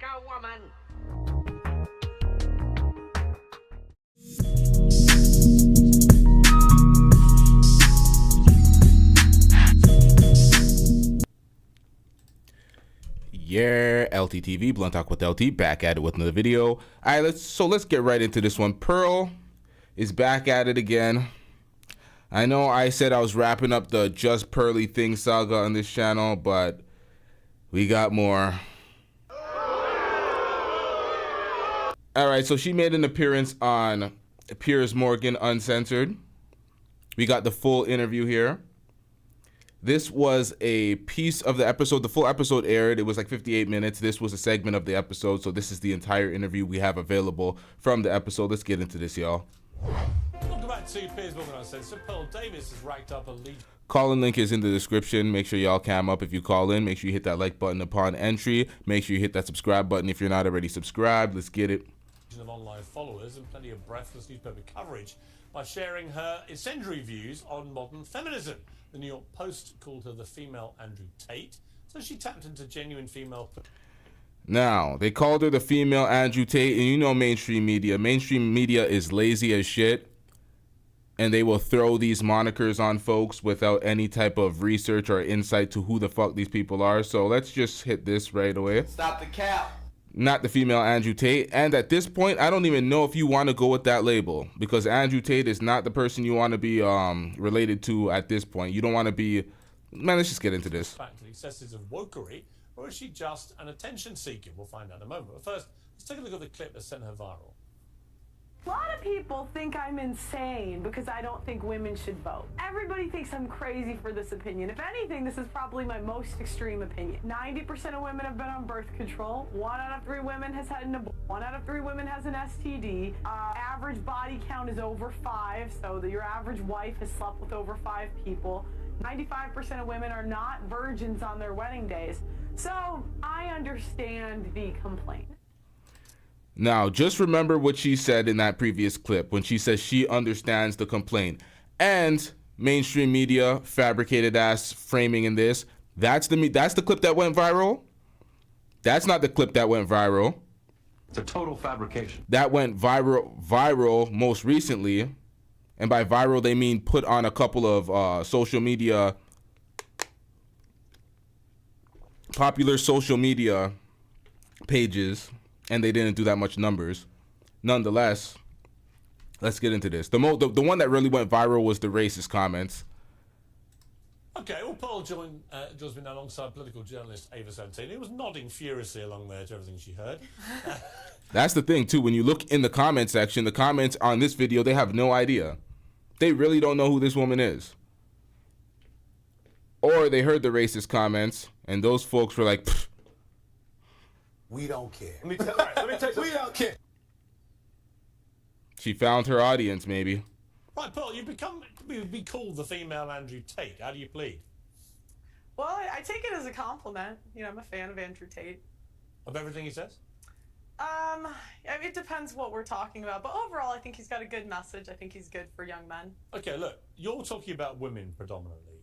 like a woman. Yeah, LTTV, Blunt Talk with LT, back at it with another video. All right, let's get right into this one. Pearl is back at it again. I know I said I was wrapping up the Just Pearly Thing saga on this channel, but we got more. All right, so she made an appearance on Piers Morgan Uncensored. We got the full interview here. This was a piece of the episode. The full episode aired. It was like 58 minutes. This was a segment of the episode. So this is the entire interview we have available from the episode. Let's get into this, y'all. Welcome back to Piers Morgan Uncensored. Pearl Davis has racked up a lead. Call-in link is in the description. Make sure y'all cam up if you call in. Make sure you hit that like button upon entry. Make sure you hit that subscribe button if you're not already subscribed. Let's get it. Of online followers and plenty of breathless newspaper coverage by sharing her incendiary views on modern feminism. The New York Post called her the female Andrew Tate, so she tapped into genuine female. Now, they called her the female Andrew Tate, and you know mainstream media. Mainstream media is lazy as shit, and they will throw these monikers on folks without any type of research or insight to who the fuck these people are. So let's just hit this right away. Stop the cap. Not the female Andrew Tate. And at this point, I don't even know if you want to go with that label, because Andrew Tate is not the person you want to be related to at this point. You don't want to be... Man, let's just get into this. Fact, excesses of wokery, or is she just an attention seeker? We'll find out in a moment. But first, let's take a look at the clip that sent her viral. A lot of people think I'm insane because I don't think women should vote. Everybody thinks I'm crazy for this opinion. If anything, this is probably my most extreme opinion. 90% of women have been on birth control. 1 out of 3 women has had an abortion. 1 out of 3 women has an STD. Average body count is over 5, so that your average wife has slept with over 5 people. 95% of women are not virgins on their wedding days. So I understand the complaint. Now, just remember what she said in that previous clip when she says she understands the complaint. And mainstream media fabricated ass framing in this. That's the clip that went viral. That's not the clip that went viral. It's a total fabrication. That went viral most recently. And by viral, they mean put on a couple of popular social media pages. And they didn't do that much numbers. Nonetheless, let's get into this. The one that really went viral was the racist comments. Okay, well, Pearl joins me now alongside political journalist Ava Santini, who was nodding furiously along there to everything she heard. That's the thing, too. When you look in the comment section, the comments on this video, they have no idea. They really don't know who this woman is. Or they heard the racist comments, and those folks were like, pfft. We don't care. Let me tell you, we don't care. She found her audience, maybe. Right, Pearl, you've been called the female Andrew Tate. How do you plead? Well, I take it as a compliment. You know, I'm a fan of Andrew Tate. Of everything he says? I mean, it depends what we're talking about, but overall, I think he's got a good message. I think he's good for young men. Okay, look, you're talking about women predominantly,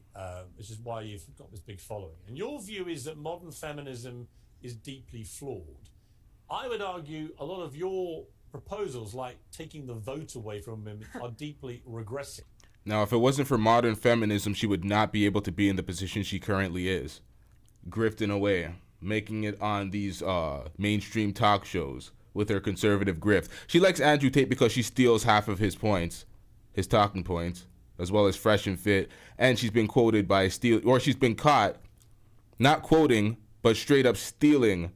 which is why you've got this big following. And your view is that modern feminism is deeply flawed. I would argue a lot of your proposals, like taking the vote away from women, are deeply regressive. Now, if it wasn't for modern feminism, she would not be able to be in the position she currently is. Grifting away, making it on these mainstream talk shows with her conservative grift. She likes Andrew Tate because she steals half of his points, his talking points, as well as Fresh and Fit. And she's been quoted by she's been caught not quoting, but straight up stealing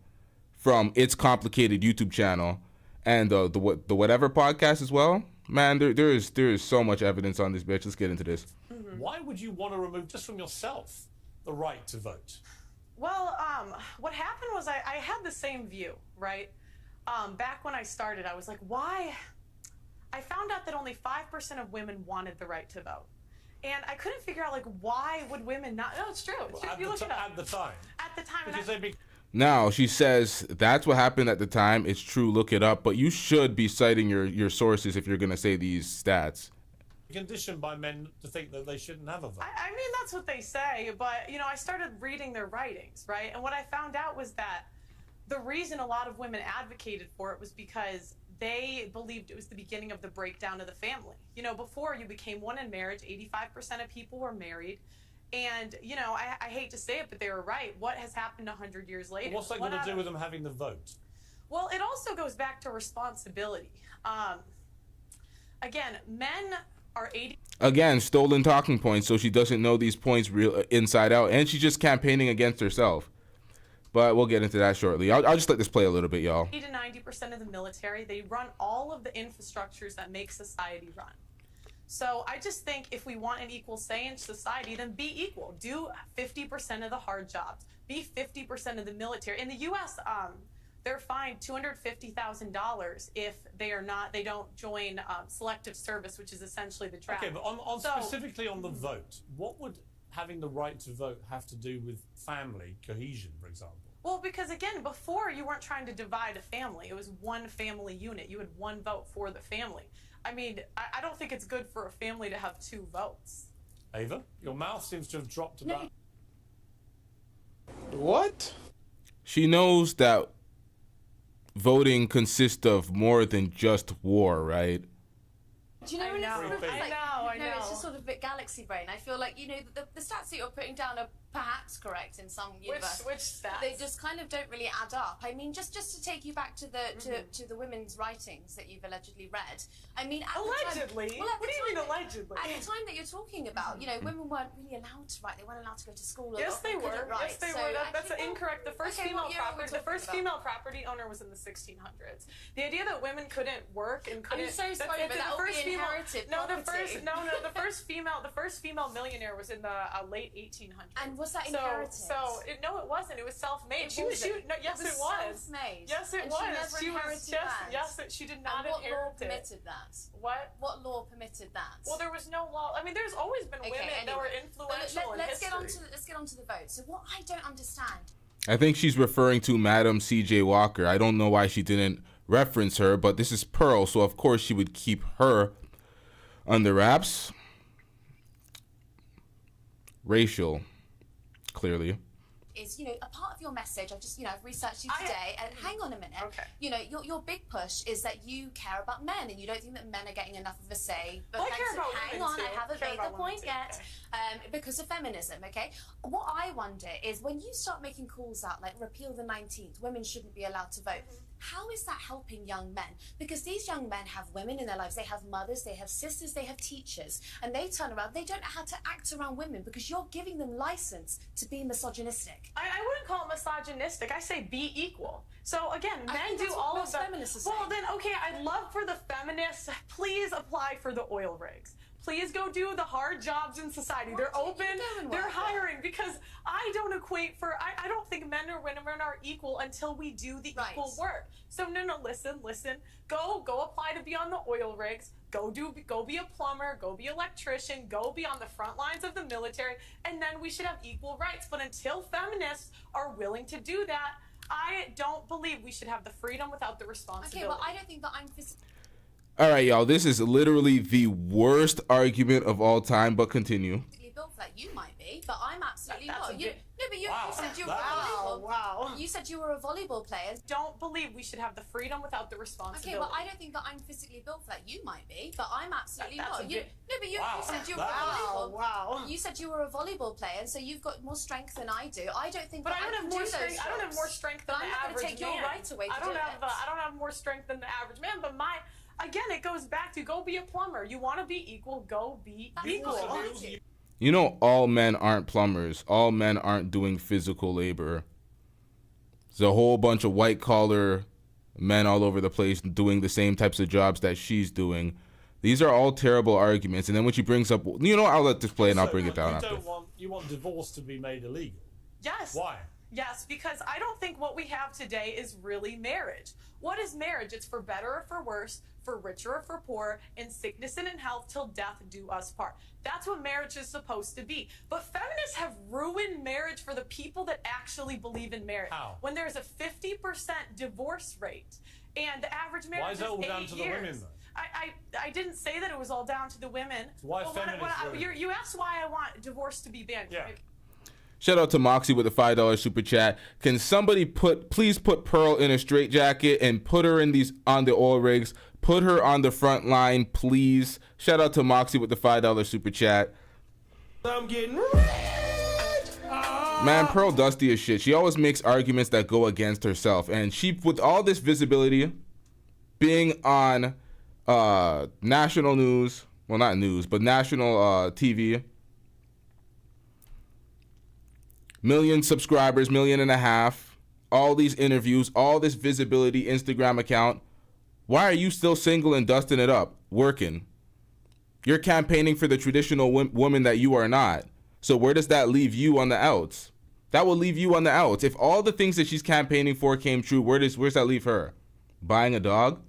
from It's Complicated YouTube channel and the Whatever podcast as well. Man, there is so much evidence on this bitch. Let's get into this. Mm-hmm. Why would you want to remove just from yourself the right to vote? Well, what happened was I had the same view, right? Back when I started, I was like, why? I found out that only 5% of women wanted the right to vote. And I couldn't figure out, like, why would women not? No, it's true. It's true. You look it up. At the time. At the time. Because they'd be... Now, she says that's what happened at the time. It's true. Look it up. But you should be citing your sources if you're going to say these stats. Conditioned by men to think that they shouldn't have a vote. I mean, that's what they say. But, you know, I started reading their writings, right? And what I found out was that the reason a lot of women advocated for it was because they believed it was the beginning of the breakdown of the family. You know, before you became one in marriage, 85% of people were married. And, you know, I hate to say it, but they were right. What has happened 100 years later? But what's that got to do with them having the vote? Well, it also goes back to responsibility. Again, men are 80... Again, stolen talking points, so she doesn't know these points real inside out, and she's just campaigning against herself. But we'll get into that shortly. I'll just let this play a little bit, y'all. 80 to 90% of the military, they run all of the infrastructures that make society run. So I just think if we want an equal say in society, then be equal. Do 50% of the hard jobs. Be 50% of the military. In the U.S., they're fined $250,000 if they don't join selective service, which is essentially the draft. Okay, but specifically on the vote, what would having the right to vote have to do with family cohesion, for example? Well, because again, before you weren't trying to divide a family. It was one family unit. You had one vote for the family. I mean, I don't think it's good for a family to have two votes. Ava, your mouth seems to have dropped about... What? She knows that voting consists of more than just war, right? Do you know when it's sort of like, I know. It's just sort of a bit galaxy brain. I feel like, you know, the stats that you're putting down are perhaps correct in some universe. Which stats? They just kind of don't really add up. I mean, just to take you back to the to the women's writings that you've allegedly read. I mean, at allegedly? The time, well, what do you mean allegedly? At the time that you're talking about, you know, women weren't really allowed to write. They weren't allowed to go to school. Yes, they were. Write. Yes, they so were. That's incorrect. The first female property owner was in the 1600s. The idea that women couldn't work and couldn't. I'm so sorry, but that would be inherited property. The first female millionaire was in the late 1800s. And was that inherited? No, it wasn't. It was self-made. Yes, it was. Self-made. Yes, it was. She was. Yes, she did not inherit it. What law permitted that? What law permitted that? Well, there was no law. I mean, there's always been women that were influential in history. Let's get on to the vote. So what I don't understand. I think she's referring to Madam C.J. Walker. I don't know why she didn't reference her, but this is Pearl, so of course she would keep her under wraps. Racial, clearly. Is, you know, a part of your message. I've researched you today, and hang on a minute. Okay. You know, your big push is that you care about men, and you don't think that men are getting enough of a say. But I care about hang women on, too. I haven't made the point yet. Okay. Because of feminism, okay? What I wonder is when you start making calls out like repeal the 19th, women shouldn't be allowed to vote. How is that helping young men? Because these young men have women in their lives. They have mothers, they have sisters, they have teachers. And they turn around, they don't know how to act around women because you're giving them license to be misogynistic. I wouldn't call it misogynistic. I say be equal. So again, men do all of that. Well, then, okay, I'd love for the feminists, please apply for the oil rigs. Please go do the hard jobs in society. They're open, they're hiring, because I don't I don't think men or women are equal until we do the equal work. So no, listen. Go apply to be on the oil rigs. Go be a plumber, go be an electrician, go be on the front lines of the military, and then we should have equal rights. But until feminists are willing to do that, I don't believe we should have the freedom without the responsibility. Okay, well, I don't think that I'm all right, y'all, this is literally the worst argument of all time, but continue. built for that. You might be, but I'm absolutely not. You said you were You said you were a volleyball player. Don't believe we should have the freedom without the responsibility. Okay, well, I don't think that I'm physically built for that. You might be, but I'm absolutely not. You said you were You said you were a volleyball player, so you've got more strength than I do. I don't think. But I don't have more strength. I don't have more strength than the average man. Take your right away. I don't have more strength than the average man. But again, it goes back to go be a plumber. You want to be equal, go be equal. You know, all men aren't plumbers. All men aren't doing physical labor. There's a whole bunch of white-collar men all over the place doing the same types of jobs that she's doing. These are all terrible arguments. And then when she brings up, I'll let this play and I'll bring it down after. You want divorce to be made illegal? Yes. Why? Yes, because I don't think what we have today is really marriage. What is marriage? It's for better or for worse, for richer or for poor, in sickness and in health, till death do us part. That's what marriage is supposed to be. But feminists have ruined marriage for the people that actually believe in marriage. How? When there's a 50% divorce rate, and the average marriage Why is that all down 8 to the years. women, though? I didn't say that it was all down to the women. Why feminists? You asked why I want divorce to be banned. Yeah. Shout out to Moxie with the $5 super chat. Can somebody please put Pearl in a straitjacket and put her on the oil rigs? Put her on the front line, please. Shout out to Moxie with the $5 super chat. I'm getting rich. Man, Pearl dusty as shit. She always makes arguments that go against herself. And she, with all this visibility, being on national news, well, not news, but national TV, million subscribers, 1.5 million, all these interviews, all this visibility, Instagram account. Why are you still single and dusting it up, working? You're campaigning for the traditional woman that you are not. So where does that leave you on the outs? That will leave you on the outs. If all the things that she's campaigning for came true, where's that leave her? Buying a dog?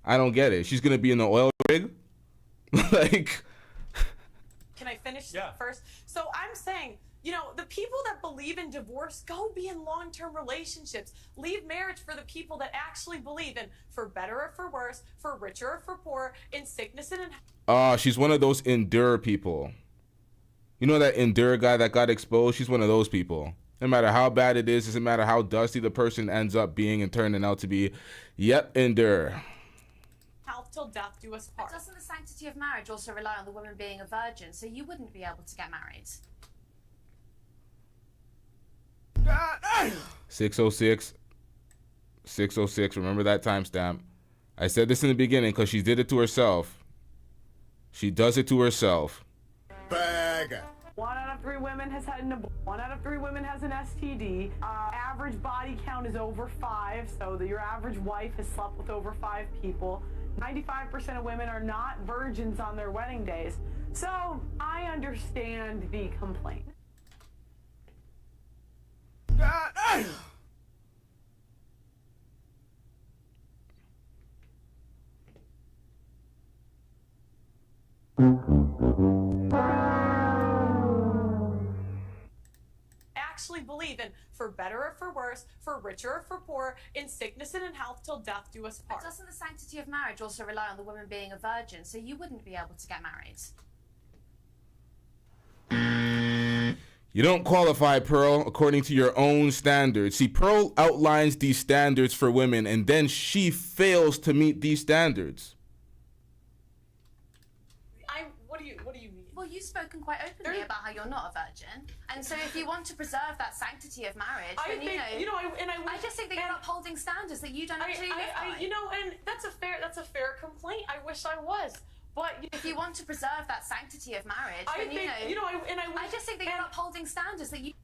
I don't get it. She's gonna be in the oil rig? Like, can I finish first? So I'm saying, you know, the people that believe in divorce, go be in long-term relationships. Leave marriage for the people that actually believe in for better or for worse, for richer or for poor, in sickness and in... She's one of those endure people. You know that endure guy that got exposed? She's one of those people. No matter how bad it is, doesn't matter how dusty the person ends up being and turning out to be. Yep, endure. Health till death do us part. But doesn't the sanctity of marriage also rely on the woman being a virgin, so you wouldn't be able to get married? 606. Remember that timestamp. I said this in the beginning because she did it to herself. She does it to herself. Bag. 1 out of 3 women has had an abortion. 1 out of 3 women has an STD. Average body count is over 5, so your average wife has slept with over 5 people. 95% of women are not virgins on their wedding days. So I understand the complaint. Actually believe in for better or for worse, for richer or for poor, in sickness and in health till death do us part. But doesn't the sanctity of marriage also rely on the woman being a virgin, so you wouldn't be able to get married? You don't qualify, Pearl, according to your own standards. See, Pearl outlines these standards for women, and then she fails to meet these standards. What do you mean? Well, you've spoken quite openly about how you're not a virgin, and so if you want to preserve that sanctity of marriage, then I just think that you're upholding standards that you don't actually live by. You know, and that's a fair complaint. I wish I was. But if you want to preserve that sanctity of marriage, then I just think that you're upholding standards that you.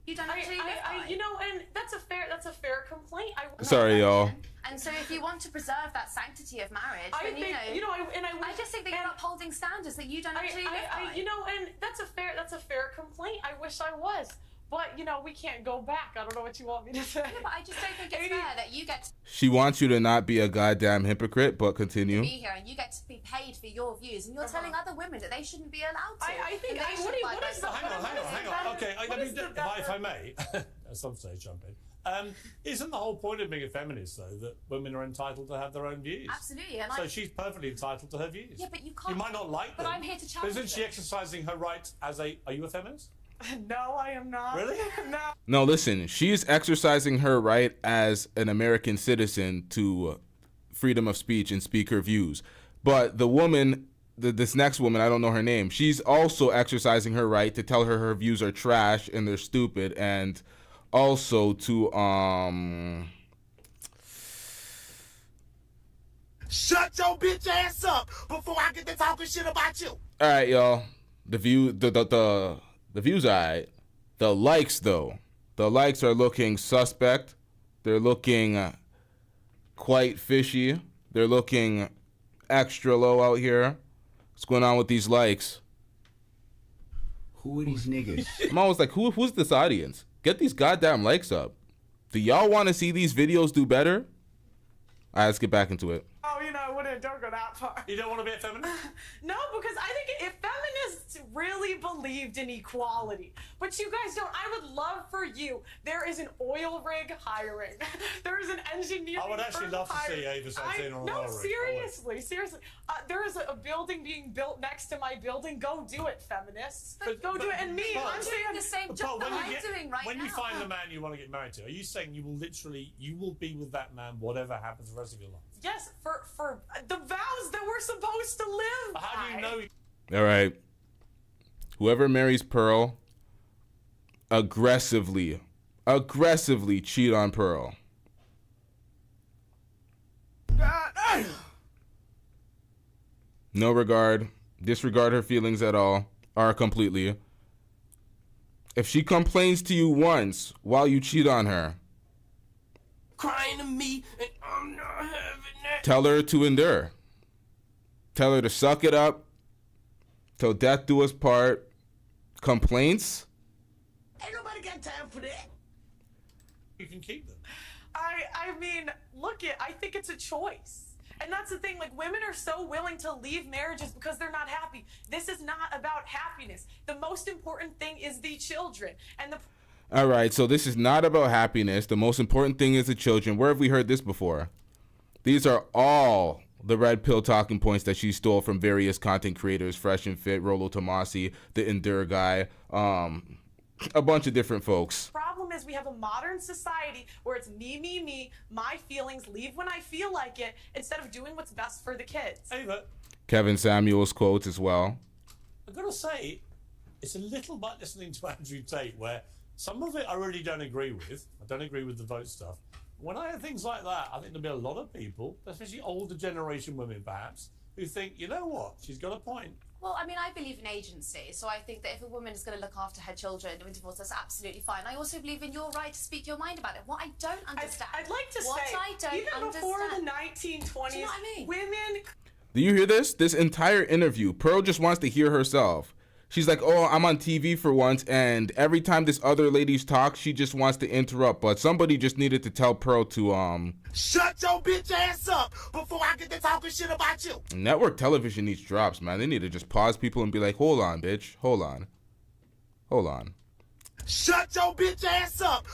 You don't actually live by. You know, and that's a fair complaint. Sorry, y'all. And so if you want to preserve that sanctity of marriage, then I just think that you're upholding standards that you don't actually live by. You know, and that's a fair complaint. I wish I was. But, you know, we can't go back. I don't know what you want me to say. Yeah, but I just don't think it's fair that you get to She wants you to not be a goddamn hypocrite, but continue. be here and you get to be paid for your views, and you're telling other women that they shouldn't be allowed to. I think... Hang on. Okay, if I may, at some stage jump in. Isn't the whole point of being a feminist, though, that women are entitled to have their own views? Absolutely. And so she's perfectly entitled to her views. Yeah, but you can't... You might not like them. But I'm here to challenge But isn't she exercising her right as a... Are you a feminist? No, I am not. Really? No, listen. She's exercising her right as an American citizen to freedom of speech and speak her views. But the woman, this next woman, I don't know her name, she's also exercising her right to tell her views are trash and they're stupid, and also to Shut your bitch ass up before I get to talking shit about you. All right, y'all. The views are alright. The likes, though. The likes are looking suspect. They're looking quite fishy. They're looking extra low out here. What's going on with these likes? Who are these niggas? I'm always like, who's this audience? Get these goddamn likes up. Do y'all want to see these videos do better? All right, let's get back into it. Oh, you know, don't go that part. You don't want to be a feminist? No, because I think if feminists really believed in equality, but you guys don't, I would love for you. There is an oil rig hiring. There is an engineering I would actually firm love to hiring. see Ava Santana on an No, oil rig. seriously. There is a building being built next to my building. Go do it, feminists. Go do it. And me, I'm saying the same job that I'm doing right now. When you find the man you want to get married to, are you saying you will be with that man whatever happens the rest of your life? yes, for the vows that we're supposed to live by. How do you know? All right. Whoever marries Pearl, aggressively cheat on Pearl. No regard, disregard her feelings at all, or completely. If she complains to you once while you cheat on her, Crying to me, and I'm not having that. tell her to endure. Tell her to suck it up till death do us part. Complaints? Ain't nobody got time for that. You can keep them. I mean, I think it's a choice. And that's the thing, like, women are so willing to leave marriages because they're not happy. This is not about happiness. The most important thing is the children. And All right, so this is not about happiness. The most important thing is the children. Where have we heard this before? These are all the red pill talking points that she stole from various content creators, Fresh and Fit, Rolo Tomasi, the Endure guy, a bunch of different folks. problem is we have a modern society where it's me, my feelings, leave when I feel like it, instead of doing what's best for the kids. Ava, Kevin Samuels quotes as well. I've got to say, it's a little bit listening to Andrew Tate, where some of it I really don't agree with. I don't agree with the vote stuff. When I hear things like that, I think there'll be a lot of people, especially older generation women perhaps, who think, you know what, she's got a point. Well, I mean, I believe in agency, so I think that if a woman is going to look after her children doing divorce, that's absolutely fine. I also believe in your right to speak your mind about it. What I don't understand, I'd like to what say, I don't even understand, before the 1920s, do you know what I mean? women... Do you hear this? This entire interview, Pearl just wants to hear herself. She's like, oh, I'm on TV for once, and every time this other lady's talk, she just wants to interrupt. But somebody just needed to tell Pearl to, Shut your bitch ass up before I get to talking shit about you. network television needs drops, man. They need to just pause people and be like, hold on, bitch. Hold on. Shut your bitch ass up.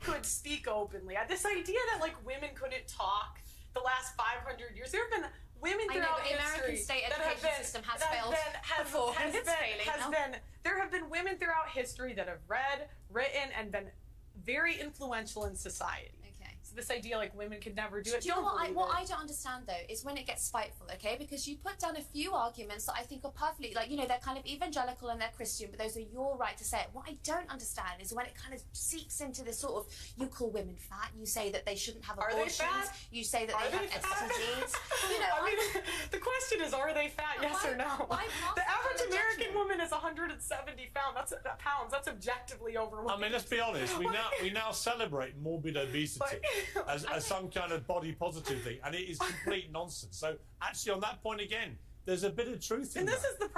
could speak openly. This idea that, like, women couldn't talk the last 500 years, there have been women I know, throughout but the American history state that have education been, system has that have failed been- before, and has it's been- failing has now. been- there have been women throughout history that have read, written, and been very influential in society. Okay. So this idea, like, women could never do it. Do you know don't believe what it. I don't understand though is when it gets spiteful, okay? Because you put down a few arguments that I think are perfectly, like, you know, they're kind of evangelical and they're Christian, but those are your right to say it. What I don't understand is when it kind of seeps into this sort of, you call women fat, you say that they shouldn't have Are they abortions, fat? you say that Are they they have fat? STDs. You know, I mean, the question is, are they fat? Yes or no? why pass The that average kind of American judgment? woman is 170 pounds. That's objectively overweight. I mean, let's be honest. We now celebrate morbid obesity as some kind of body positive thing, and it is complete nonsense. So, actually, on that point again, there's a bit of truth in And that. this is the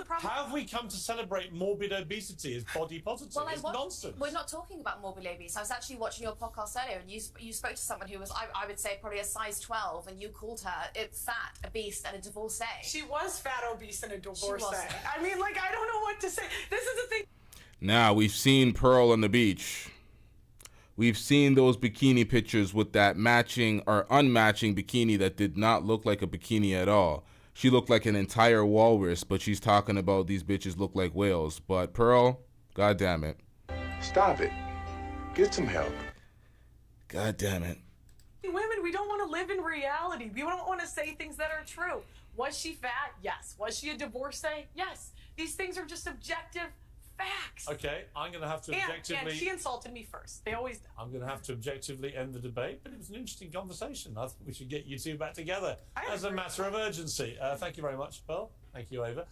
problem. How have we come to celebrate morbid obesity as body positive? Well, it's nonsense. We're not talking about morbid obese. I was actually watching your podcast earlier, and you spoke to someone who was, I would say, probably a size 12, and you called her fat, obese, and a divorcee. She was fat, obese, and a divorcee. was. I mean, like, I don't know what to say. This is the thing. Now, we've seen Pearl on the beach. We've seen those bikini pictures with that matching or unmatching bikini that did not look like a bikini at all. She looked like an entire walrus, but she's talking about these bitches look like whales. But Pearl, god damn it. Stop it. Get some help. God damn it. Women, we don't want to live in reality. We don't want to say things that are true. Was she fat? Yes. Was she a divorcee? Yes. These things are just objective facts. Okay, I'm going to have to And objectively. she insulted me first. They always do. I'm going to have to objectively end the debate, but it was an interesting conversation. I think we should get you two back together I as a agree. matter of urgency. Thank you very much, Pearl. Thank you, Ava.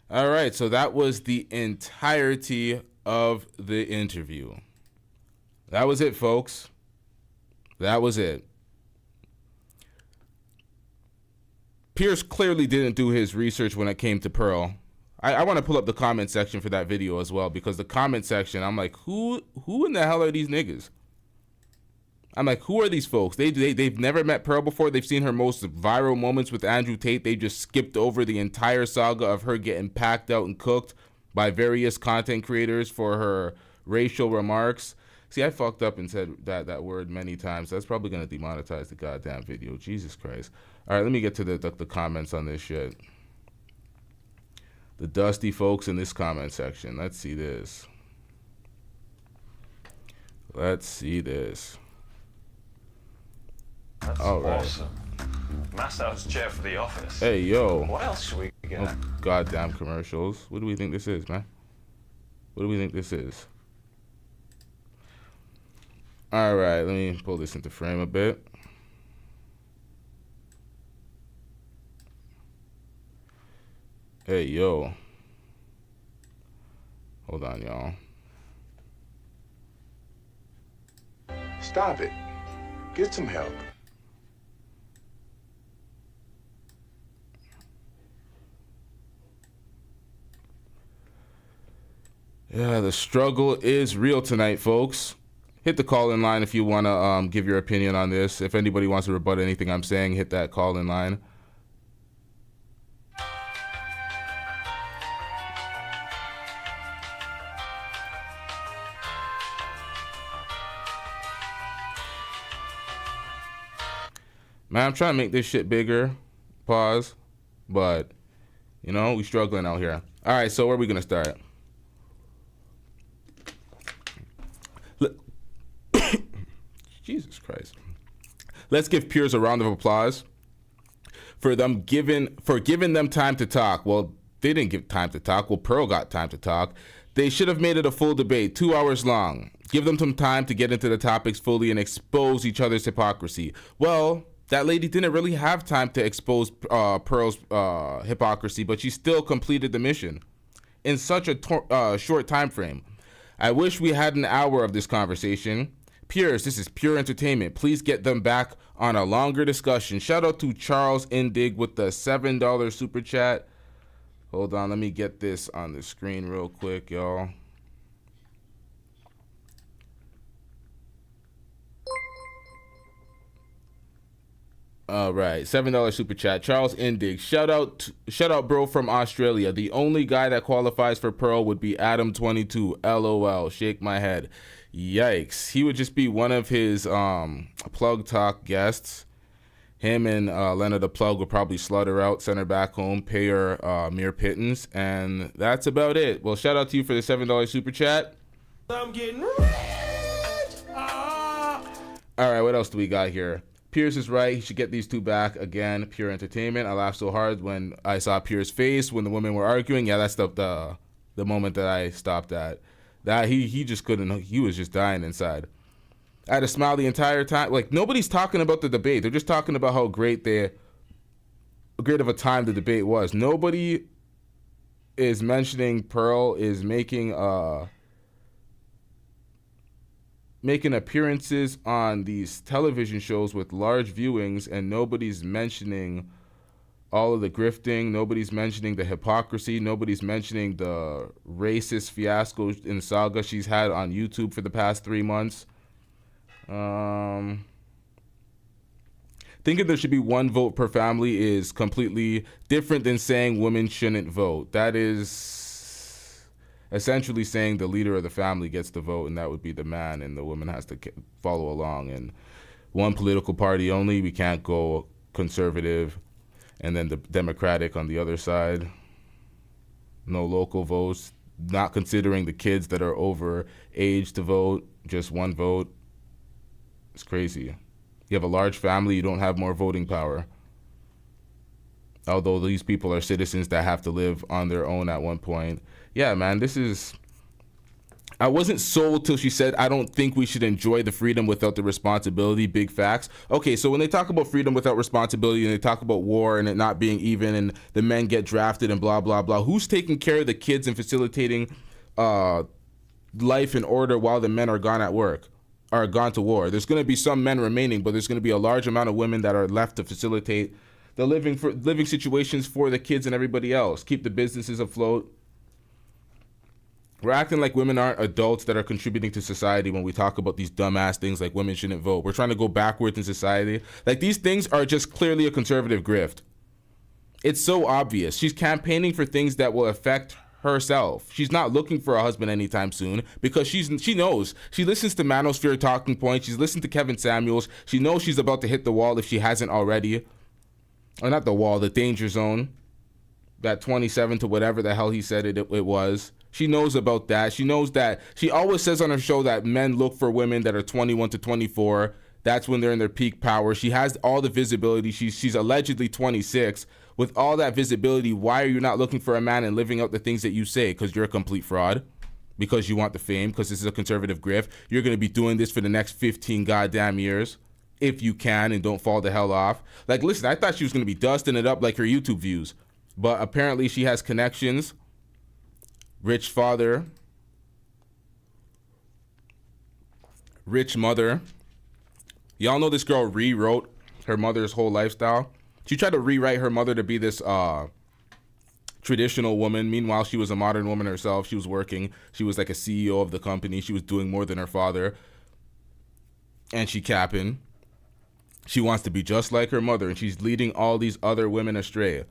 All right, so that was the entirety of the interview. That was it, folks. That was it. Piers clearly didn't do his research when it came to Pearl. I want to pull up the comment section for that video as well, because the comment section, I'm like, who in the hell are these niggas? I'm like, who are these folks? They've never met Pearl before. They've seen her most viral moments with Andrew Tate. They just skipped over the entire saga of her getting packed out and cooked by various content creators for her racial remarks. See, I fucked up and said that word many times. That's probably going to demonetize the goddamn video. Jesus Christ. All right, let me get to the comments on this shit. The dusty folks in this comment section. Let's see this. Let's see this. That's all right. Awesome. Master House chair for the office. Hey, yo. What else should we get? Oh, goddamn commercials. What do we think this is, man? What do we think this is? All right, let me pull this into frame a bit. Hey, yo. Hold on, y'all. Stop it. Get some help. Yeah, the struggle is real tonight, folks. Hit the call-in line if you want to give your opinion on this. If anybody wants to rebut anything I'm saying, hit that call-in line. Man, I'm trying to make this shit bigger. Pause. But, you know, we struggling out here. All right, so where are we going to start? Jesus Christ. Let's give Piers a round of applause for giving them time to talk. Well, they didn't give time to talk. Well, Pearl got time to talk. They should have made it a full debate, 2 hours long. Give them some time to get into the topics fully and expose each other's hypocrisy. Well, that lady didn't really have time to expose Pearl's hypocrisy, but she still completed the mission in such a short time frame. I wish we had an hour of this conversation. Piers, this is pure entertainment. Please get them back on a longer discussion. Shout out to Charles Indig with the $7 super chat. Hold on, let me get this on the screen real quick, y'all. All right, $7 super chat. Charles Indig, shout out, bro, from Australia. The only guy that qualifies for Pearl would be Adam22. LOL. Shake my head. Yikes. He would just be one of his Plug Talk guests. Him and Lena the Plug would probably slaughter out, send her back home, pay her mere pittance, and that's about it. Well, shout out to you for the $7 super chat. I'm getting rich. All right, what else do we got here? Piers is right. He should get these two back again. Pure entertainment. I laughed so hard when I saw Piers' face when the women were arguing. Yeah, that's the moment that I stopped at. That he just couldn't. He was just dying inside. I had to smile the entire time. Like, nobody's talking about the debate. They're just talking about how great of a time the debate was. Nobody is mentioning Pearl is making appearances on these television shows with large viewings, and nobody's mentioning all of the grifting. Nobody's mentioning the hypocrisy. Nobody's mentioning the racist fiasco in saga she's had on YouTube for the past 3 months. Thinking there should be one vote per family is completely different than saying women shouldn't vote. That is essentially saying the leader of the family gets to vote, and that would be the man, and the woman has to follow along. And one political party only. We can't go conservative and then the Democratic on the other side. No local votes. Not considering the kids that are over age to vote. Just one vote. It's crazy. You have a large family, you don't have more voting power. Although these people are citizens that have to live on their own at one point. Yeah, man, this is... I wasn't sold till she said, I don't think we should enjoy the freedom without the responsibility. Big facts. Okay, so when they talk about freedom without responsibility and they talk about war and it not being even and the men get drafted and blah, blah, blah, who's taking care of the kids and facilitating life and order while the men are gone at work? Are gone to war? There's going to be some men remaining, but there's going to be a large amount of women that are left to facilitate the living situations for the kids and everybody else. Keep the businesses afloat. We're acting like women aren't adults that are contributing to society when we talk about these dumbass things like women shouldn't vote. We're trying to go backwards in society. Like, these things are just clearly a conservative grift. It's so obvious. She's campaigning for things that will affect herself. She's not looking for a husband anytime soon because she knows. She listens to Manosphere Talking Points. She's listened to Kevin Samuels. She knows she's about to hit the wall if she hasn't already. Or not the wall, the danger zone. That 27 to whatever the hell he said it was. She knows about that. She knows that. She always says on her show that men look for women that are 21 to 24. That's when they're in their peak power. She has all the visibility. She's allegedly 26. With all that visibility, why are you not looking for a man and living out the things that you say? Because you're a complete fraud. Because you want the fame. Because this is a conservative grift. You're going to be doing this for the next 15 goddamn years. If you can and don't fall the hell off. Like, listen, I thought she was going to be dusting it up like her YouTube views. But apparently she has connections. Rich father. Rich mother. Y'all know this girl rewrote her mother's whole lifestyle. She tried to rewrite her mother to be this traditional woman. Meanwhile, she was a modern woman herself. She was working. She was like a CEO of the company. She was doing more than her father. And she capping. She wants to be just like her mother, and she's leading all these other women astray.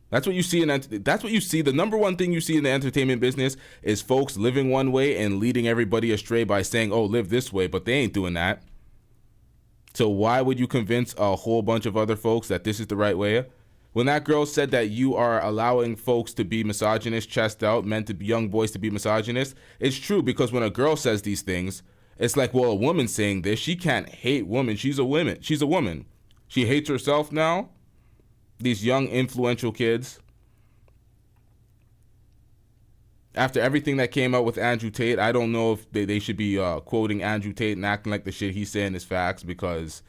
That's what you see that's what you see. The number one thing you see in the entertainment business is folks living one way and leading everybody astray by saying, oh, live this way, but they ain't doing that. So why would you convince a whole bunch of other folks that this is the right way? When that girl said that you are allowing folks to be misogynist, chest out, meant to be young boys to be misogynist, it's true, because when a girl says these things, it's like, well, a woman saying this, she can't hate women. She's a woman. She's a woman. She hates herself now. These young influential kids. After everything that came out with Andrew Tate, I don't know if they should be quoting Andrew Tate and acting like the shit he's saying is facts, because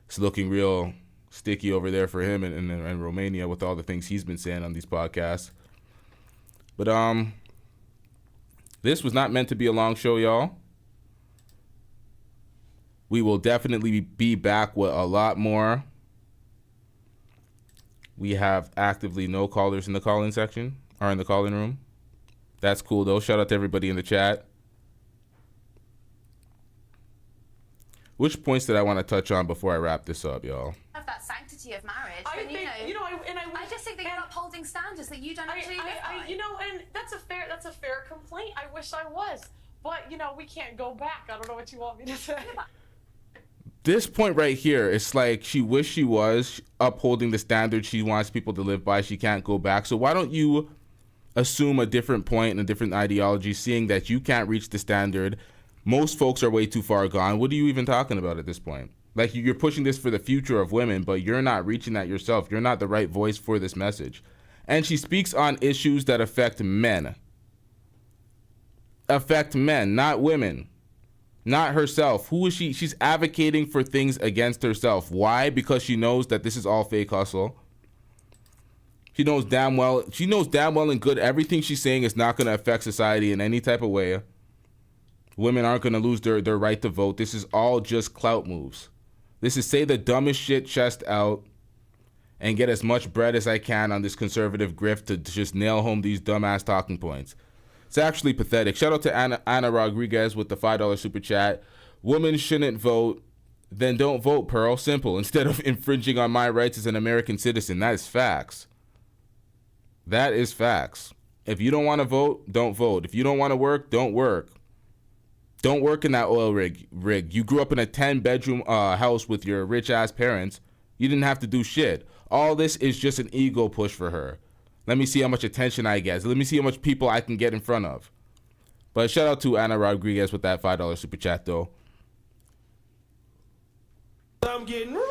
it's looking real sticky over there for him in Romania with all the things he's been saying on these podcasts. But this was not meant to be a long show, y'all. We will definitely be back with a lot more. We have actively no callers in the call-in section, or in the call-in room. That's cool, though. Shout out to everybody in the chat. Which points did I want to touch on before I wrap this up, y'all? Of that sanctity of marriage. I but, think, I just think that you're upholding standards that you don't actually live by. And that's a fair complaint. I wish I was. But, we can't go back. I don't know what you want me to say. This point right here, it's like she wished she was upholding the standards she wants people to live by. She can't go back. So why don't you assume a different point and a different ideology, seeing that you can't reach the standard? Most folks are way too far gone. What are you even talking about at this point? Like, you're pushing this for the future of women, but you're not reaching that yourself. You're not the right voice for this message. And she speaks on issues that affect men. Affect men, not women. Not herself. Who is she? She's advocating for things against herself. Why? Because she knows that this is all fake hustle. She knows damn well and good everything she's saying is not going to affect society in any type of way. Women aren't going to lose their right to vote. This is all just clout moves. This is say the dumbest shit chest out and get as much bread as I can on this conservative grift to just nail home these dumbass talking points. It's actually pathetic. Shout out to Anna Rodriguez with the $5 super chat. Women shouldn't vote. Then don't vote, Pearl. Simple. Instead of infringing on my rights as an American citizen. That is facts. That is facts. If you don't want to vote, don't vote. If you don't want to work, don't work. Don't work in that oil rig. You grew up in a 10-bedroom house with your rich-ass parents. You didn't have to do shit. All this is just an ego push for her. Let me see how much attention I get. Let me see how much people I can get in front of. But shout out to Anna Rodriguez with that $5 super chat, though. I'm getting rich.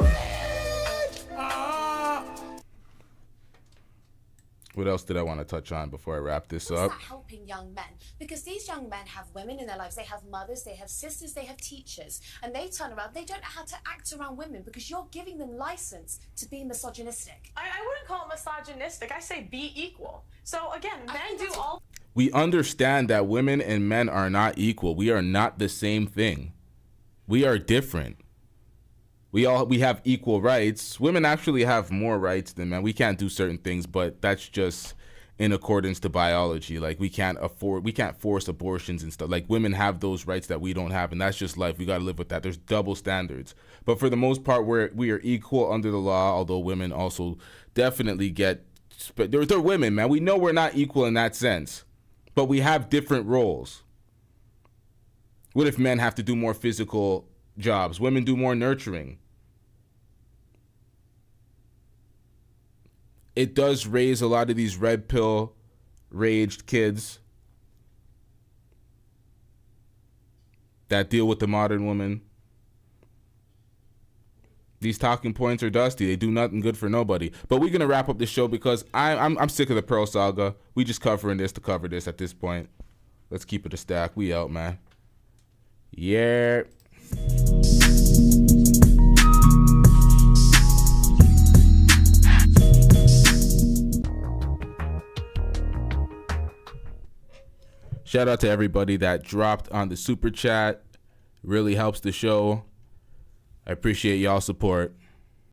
What else did I want to touch on before I wrap this up? That helping young men, because these young men have women in their lives. They have mothers, they have sisters, they have teachers, and they turn around. They don't know how to act around women because you're giving them license to be misogynistic. I wouldn't call it misogynistic. I say be equal. So again, men do all. We understand that women and men are not equal. We are not the same thing. We are different. We have equal rights. Women actually have more rights than men. We can't do certain things, but that's just in accordance to biology. Like we can't force abortions and stuff. Like women have those rights that we don't have, and that's just life. We got to live with that. There's double standards. But for the most part, we are equal under the law, although women also definitely get, they're women, man. We know we're not equal in that sense, but we have different roles. What if men have to do more physical jobs? Women do more nurturing. It does raise a lot of these red pill raged kids that deal with the modern woman. These talking points are dusty. They do nothing good for nobody. But we're gonna wrap up the show because I'm sick of the Pearl saga. We just covering this to cover this at this point. Let's keep it a stack. We out, man. Yeah. Shout out to everybody that dropped on the super chat. Really helps the show. I appreciate y'all's support.